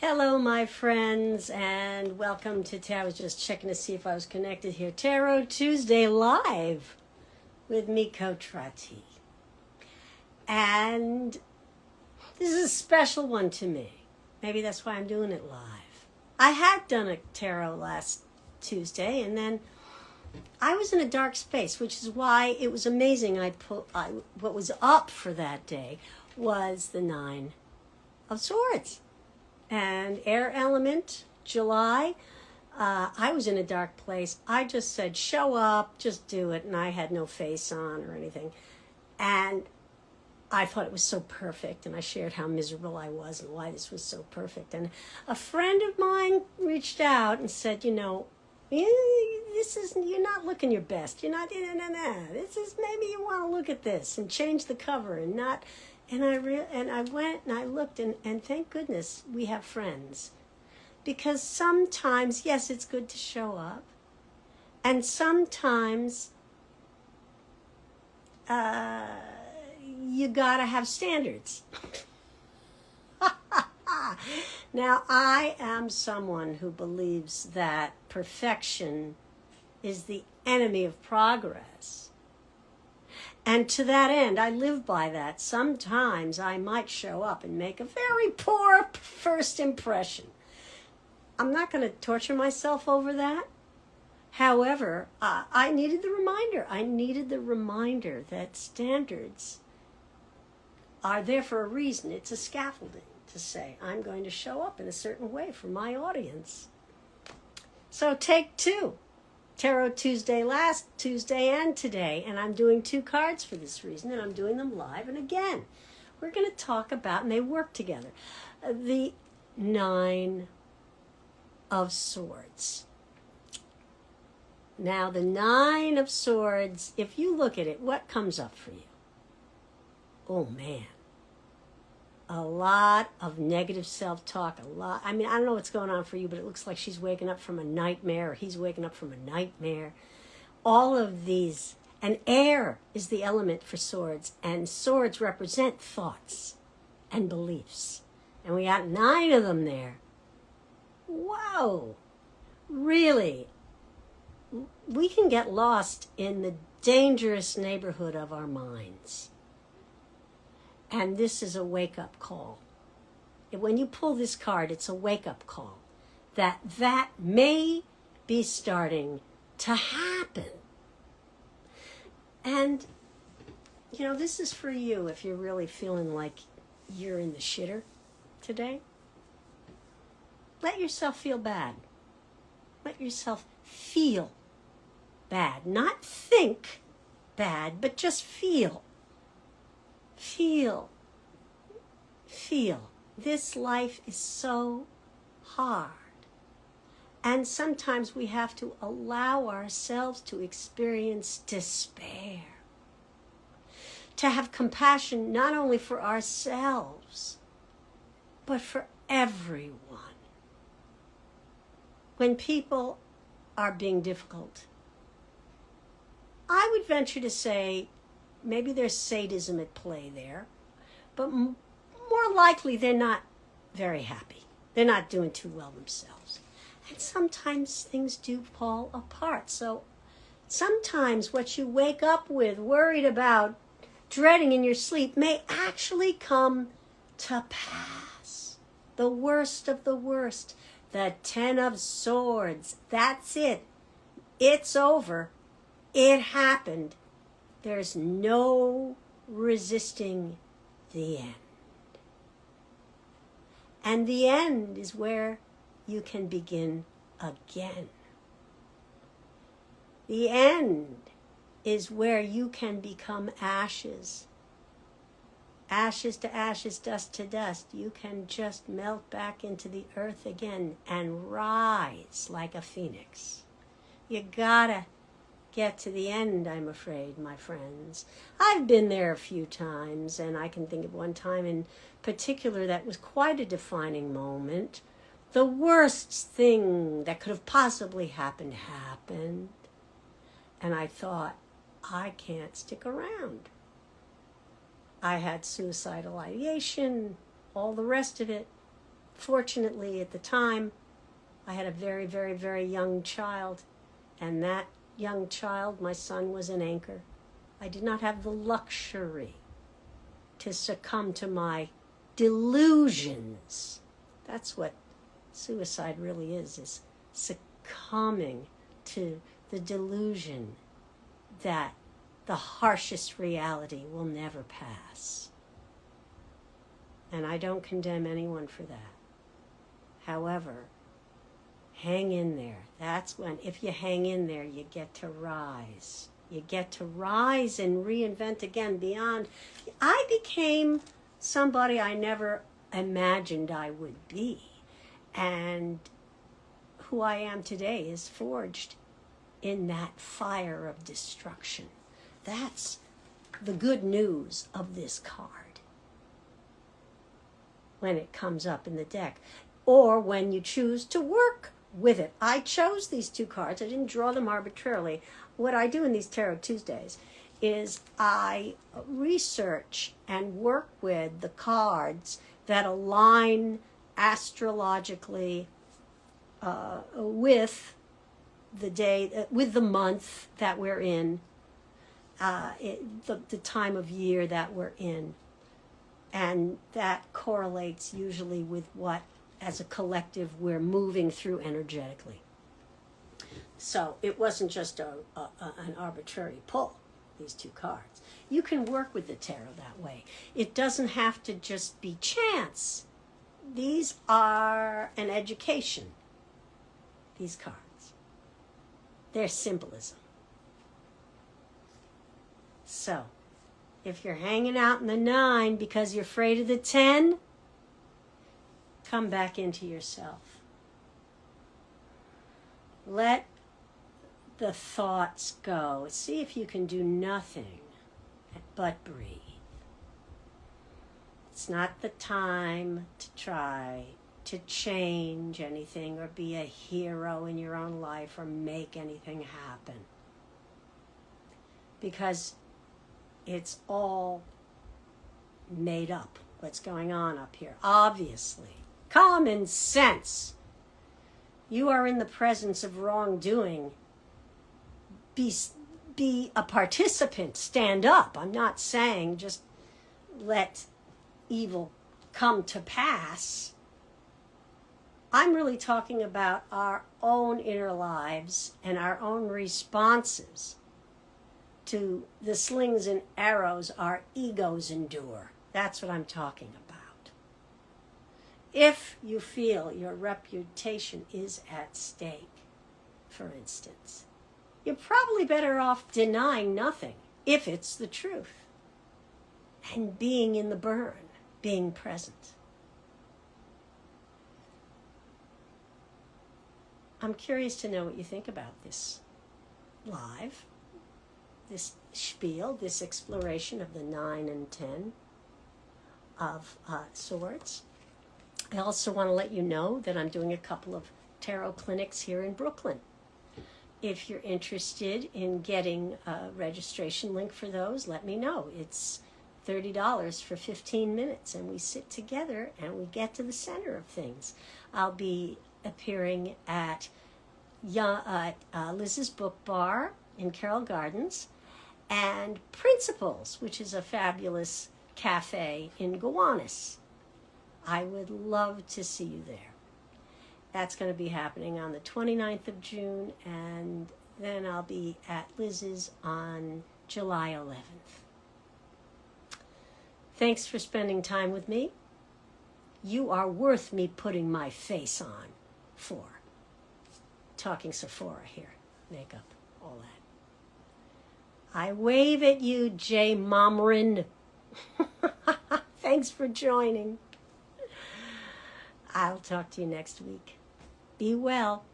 Hello, my friends, and welcome to I was just checking to see if I was connected here. Tarot Tuesday Live with Miko Trati. And this is a special one to me. Maybe that's why I'm doing it live. I had done a tarot last Tuesday, and then I was in a dark space, which is why it was amazing. What was up for that day was the Nine of Swords. And air element, July, I was in a dark place. I just said, show up, just do it. And I had no face on or anything. And I thought it was so perfect. And I shared how miserable I was and why this was so perfect. And a friend of mine reached out and said, you're not looking your best. You're not, this is, maybe you want to look at this and change the cover and not. And I went and I looked, and thank goodness we have friends. Because sometimes, yes, it's good to show up. And sometimes you got to have standards. Now, I am someone who believes that perfection is the enemy of progress. And to that end, I live by that. Sometimes I might show up and make a very poor first impression. I'm not going to torture myself over that. However, I needed the reminder. I needed the reminder that standards are there for a reason. It's a scaffolding to say, I'm going to show up in a certain way for my audience. So take two. Tarot Tuesday last Tuesday and today, and I'm doing two cards for this reason, and I'm doing them live. And again, we're going to talk about, and they work together, the Nine of Swords. Now, the Nine of Swords, if you look at it, what comes up for you? Oh, man. A lot of negative self-talk, I don't know what's going on for you, but it looks like she's waking up from a nightmare, or he's waking up from a nightmare. All of these, and air is the element for swords, and swords represent thoughts and beliefs. And we got 9 of them there. Whoa! Really, we can get lost in the dangerous neighborhood of our minds. And this is a wake-up call. When you pull this card, it's a wake-up call that may be starting to happen. And, this is for you if you're really feeling like you're in the shitter today. Let yourself feel bad. Let yourself feel bad. Not think bad, but just feel. Feel. This life is so hard. And sometimes we have to allow ourselves to experience despair. To have compassion not only for ourselves, but for everyone. When people are being difficult, I would venture to say, maybe there's sadism at play there, but more likely they're not very happy. They're not doing too well themselves. And sometimes things do fall apart. So sometimes what you wake up with, worried about, dreading in your sleep, may actually come to pass. The worst of the worst. The 10 of Swords. That's it. It's over. It happened. There's no resisting the end. And the end is where you can begin again. The end is where you can become ashes. Ashes to ashes, dust to dust. You can just melt back into the earth again and rise like a phoenix. You gotta get to the end, I'm afraid, my friends. I've been there a few times, and I can think of one time in particular that was quite a defining moment. The worst thing that could have possibly happened. And I thought, I can't stick around. I had suicidal ideation, all the rest of it. Fortunately, at the time, I had a very, very, very young child, and that young child, my son, was an anchor. I did not have the luxury to succumb to my delusions. That's what suicide really is succumbing to the delusion that the harshest reality will never pass. And I don't condemn anyone for that. However, hang in there. That's when, if you hang in there, you get to rise. You get to rise and reinvent again beyond. I became somebody I never imagined I would be. And who I am today is forged in that fire of destruction. That's the good news of this card when it comes up in the deck, or when you choose to work with it. I chose these two cards. I didn't draw them arbitrarily. What I do in these Tarot Tuesdays is I research and work with the cards that align astrologically with the day, with the month that we're in, the time of year that we're in. And that correlates usually with what, as a collective, we're moving through energetically. So it wasn't just an arbitrary pull, these two cards. You can work with the tarot that way. It doesn't have to just be chance. These are an education, these cards. They're symbolism. So, if you're hanging out in the 9 because you're afraid of the 10, come back into yourself. Let the thoughts go. See if you can do nothing but breathe. It's not the time to try to change anything or be a hero in your own life or make anything happen. Because it's all made up, what's going on up here. Obviously. Common sense. You are in the presence of wrongdoing. Be a participant. Stand up. I'm not saying just let evil come to pass. I'm really talking about our own inner lives and our own responses to the slings and arrows our egos endure. That's what I'm talking about. If you feel your reputation is at stake, for instance, you're probably better off denying nothing, if it's the truth, and being in the burn, being present. I'm curious to know what you think about this live, this spiel, this exploration of the 9 and 10 of Swords. I also want to let you know that I'm doing a couple of tarot clinics here in Brooklyn. If you're interested in getting a registration link for those, let me know. It's $30 for 15 minutes, and we sit together and we get to the center of things. I'll be appearing at Liz's Book Bar in Carroll Gardens, and Principles, which is a fabulous cafe in Gowanus. I would love to see you there. That's going to be happening on the 29th of June, and then I'll be at Liz's on July 11th. Thanks for spending time with me. You are worth me putting my face on for. Talking Sephora here, makeup, all that. I wave at you, Jay Momrin. Thanks for joining. I'll talk to you next week. Be well.